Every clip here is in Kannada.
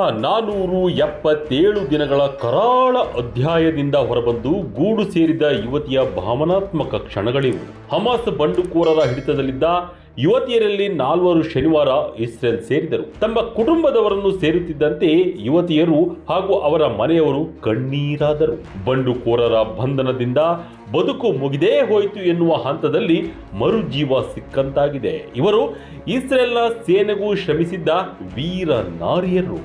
477 ದಿನಗಳ ಕರಾಳ ಅಧ್ಯಾಯದಿಂದ ಹೊರಬಂದು ಗೂಡು ಸೇರಿದ ಯುವತಿಯ ಭಾವನಾತ್ಮಕ ಕ್ಷಣಗಳಿವು. ಹಮಾಸ್ ಬಂಡುಕೋರರ ಹಿಡಿತದಲ್ಲಿದ್ದ ಯುವತಿಯರಲ್ಲಿ 4 ಶನಿವಾರ ಇಸ್ರೇಲ್ ಸೇರಿದರು. ತಮ್ಮ ಕುಟುಂಬದವರನ್ನು ಸೇರುತ್ತಿದ್ದಂತೆ ಯುವತಿಯರು ಹಾಗೂ ಅವರ ಮನೆಯವರು ಕಣ್ಣೀರಾದರು. ಬಂಡುಕೋರರ ಬಂಧನದಿಂದ ಬದುಕು ಮುಗಿದೇ ಹೋಯಿತು ಎನ್ನುವ ಹಂತದಲ್ಲಿ ಮರುಜೀವ ಸಿಕ್ಕಂತಾಗಿದೆ. ಇವರು ಇಸ್ರೇಲ್ನ ಸೇನೆಗೂ ಶ್ರಮಿಸಿದ್ದ ವೀರ ನಾರಿಯರು.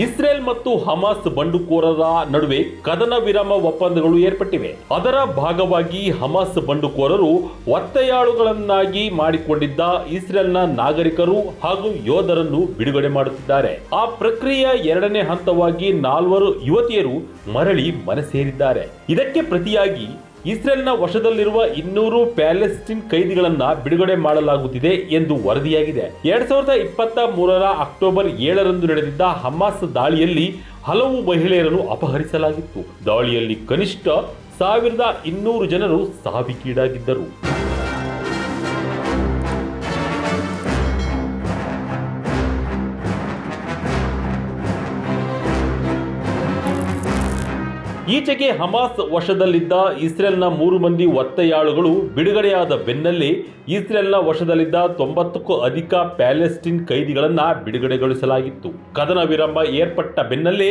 ಇಸ್ರೇಲ್ ಮತ್ತು ಹಮಾಸ್ ಬಂಡುಕೋರರ ನಡುವೆ ಕದನ ವಿರಾಮ ಒಪ್ಪಂದಗಳು ಏರ್ಪಟ್ಟಿವೆ. ಅದರ ಭಾಗವಾಗಿ ಹಮಾಸ್ ಬಂಡುಕೋರರು ಒತ್ತೆಯಾಳುಗಳನ್ನಾಗಿ ಮಾಡಿಕೊಂಡಿದ್ದ ಇಸ್ರೇಲ್ನ ನಾಗರಿಕರು ಹಾಗೂ ಯೋಧರನ್ನು ಬಿಡುಗಡೆ ಮಾಡುತ್ತಿದ್ದಾರೆ. ಆ ಪ್ರಕ್ರಿಯೆಯ 2ನೇ ಹಂತವಾಗಿ 4 ಯುವತಿಯರು ಮರಳಿ ಮನೆ ಸೇರಿದ್ದಾರೆ. ಇದಕ್ಕೆ ಪ್ರತಿಯಾಗಿ ಇಸ್ರೇಲ್ನ ವಶದಲ್ಲಿರುವ 200 ಪ್ಯಾಲೆಸ್ಟೈನ್ ಕೈದಿಗಳನ್ನ ಬಿಡುಗಡೆ ಮಾಡಲಾಗುತ್ತಿದೆ ಎಂದು ವರದಿಯಾಗಿದೆ. 2023ರ ಅಕ್ಟೋಬರ್ 7ರಂದು ನಡೆದಿದ್ದ ಹಮಾಸ್ ದಾಳಿಯಲ್ಲಿ ಹಲವು ಮಹಿಳೆಯರನ್ನು ಅಪಹರಿಸಲಾಗಿತ್ತು. ದಾಳಿಯಲ್ಲಿ ಕನಿಷ್ಠ 1200 ಜನರು ಸಾವಿಗೀಡಾಗಿದ್ದರು. ಈಚೆಗೆ ಹಮಾಸ್ ವಶದಲ್ಲಿದ್ದ ಇಸ್ರೇಲ್ನ 3 ಮಂದಿ ಒತ್ತೆಯಾಳುಗಳು ಬಿಡುಗಡೆಯಾದ ಬೆನ್ನಲ್ಲೇ ಇಸ್ರೇಲ್ನ ವಶದಲ್ಲಿದ್ದ 90ಕ್ಕೂ ಅಧಿಕ ಪ್ಯಾಲೆಸ್ಟೈನ್ ಕೈದಿಗಳನ್ನ ಬಿಡುಗಡೆಗೊಳಿಸಲಾಗಿತ್ತು. ಕದನ ವಿರಾಮ ಏರ್ಪಟ್ಟ ಬೆನ್ನಲ್ಲೇ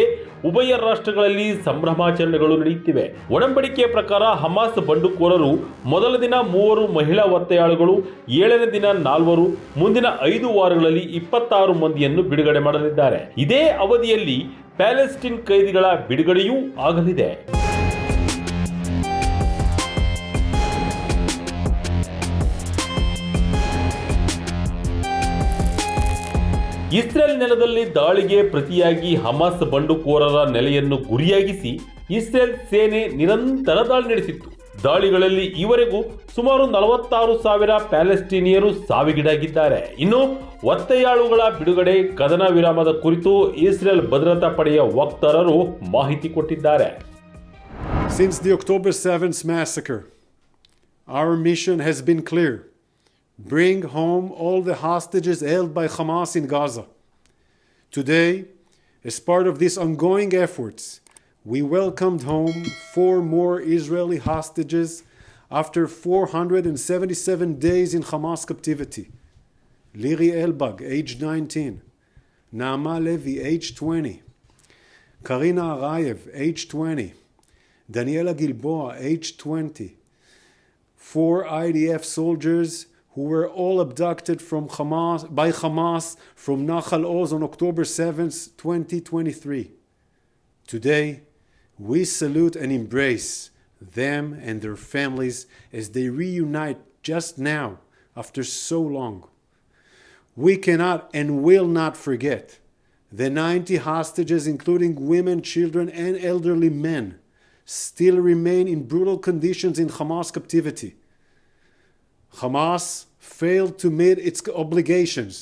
ಉಭಯ ರಾಷ್ಟ್ರಗಳಲ್ಲಿ ಸಂಭ್ರಮಾಚರಣೆಗಳು ನಡೆಯುತ್ತಿವೆ. ಒಡಂಬಡಿಕೆಯ ಪ್ರಕಾರ ಹಮಾಸ್ ಬಂಡುಕೋರರು ಮೊದಲ ದಿನ 3 ಮಹಿಳಾ ಒತ್ತೆಯಾಳುಗಳು, 7ನೇ ದಿನ 4, ಮುಂದಿನ 5 ವಾರಗಳಲ್ಲಿ 26 ಮಂದಿಯನ್ನು ಬಿಡುಗಡೆ ಮಾಡಲಿದ್ದಾರೆ. ಇದೇ ಅವಧಿಯಲ್ಲಿ ಪ್ಯಾಲೆಸ್ಟೈನ್ ಕೈದಿಗಳ ಬಿಡುಗಡೆಯೂ ಆಗಲಿದೆ. ಇಸ್ರೇಲ್ ನೆಲದಲ್ಲಿ ದಾಳಿಗೆ ಪ್ರತಿಯಾಗಿ ಹಮಾಸ್ ಬಂಡುಕೋರರ ನೆಲೆಯನ್ನು ಗುರಿಯಾಗಿಸಿ ಇಸ್ರೇಲ್ ಸೇನೆ ನಿರಂತರ ದಾಳಿ ನಡೆಸಿತ್ತು. ದಾಳಿಗಳಲ್ಲಿ ಈವರೆಗೂ ಸುಮಾರು 46,000 ಪ್ಯಾಲೆಸ್ಟೀನಿಯರು ಸಾವಿಗೀಡಾಗಿದ್ದಾರೆ. ಇನ್ನು ಒತ್ತೆಯಾಳುಗಳ ಬಿಡುಗಡೆ, ಕದನ ವಿರಾಮದ ಕುರಿತು ಇಸ್ರೇಲ್ ಭದ್ರತಾ ಪಡೆಯ ವಕ್ತಾರರು ಮಾಹಿತಿ ಕೊಟ್ಟಿದ್ದಾರೆ. Since the October 7th massacre, our mission has been clear. Bring home all the hostages held by Hamas in Gaza. Today, as part of these ongoing efforts, we welcomed home 4 more Israeli hostages after 477 days in Hamas captivity. Liri Elbag, age 19, Naama Levi, age 20, Karina Arayev, age 20, Daniela Gilboa, age 20, 4 IDF soldiers who were all abducted by Hamas from Nahal Oz on October 7th, 2023. Today, we salute and embrace them and their families as they reunite just now after so long. We cannot and will not forget the 90 hostages, including women, children, and elderly men, still remain in brutal conditions in Hamas captivity. Hamas failed to meet its obligations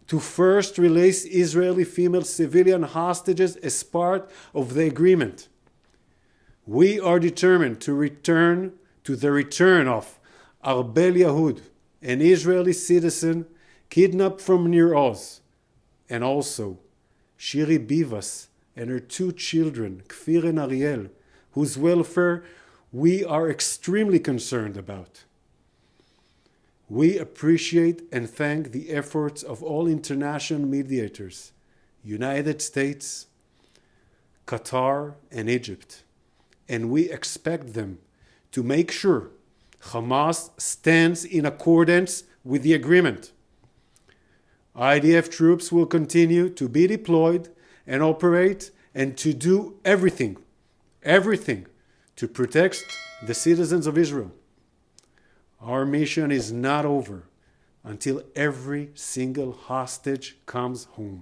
to first release Israeli female civilian hostages as part of the agreement. We are determined to the return of Arbel Yahud, an Israeli citizen kidnapped from Nir Oz, and also Shiri Bivas and her 2 children, Kfir and Ariel, whose welfare we are extremely concerned about. We appreciate and thank the efforts of all international mediators, United States, Qatar, and Egypt, and we expect them to make sure Hamas stands in accordance with the agreement. IDF troops will continue to be deployed and operate and to do everything to protect the citizens of Israel. Our mission is not over until every single hostage comes home.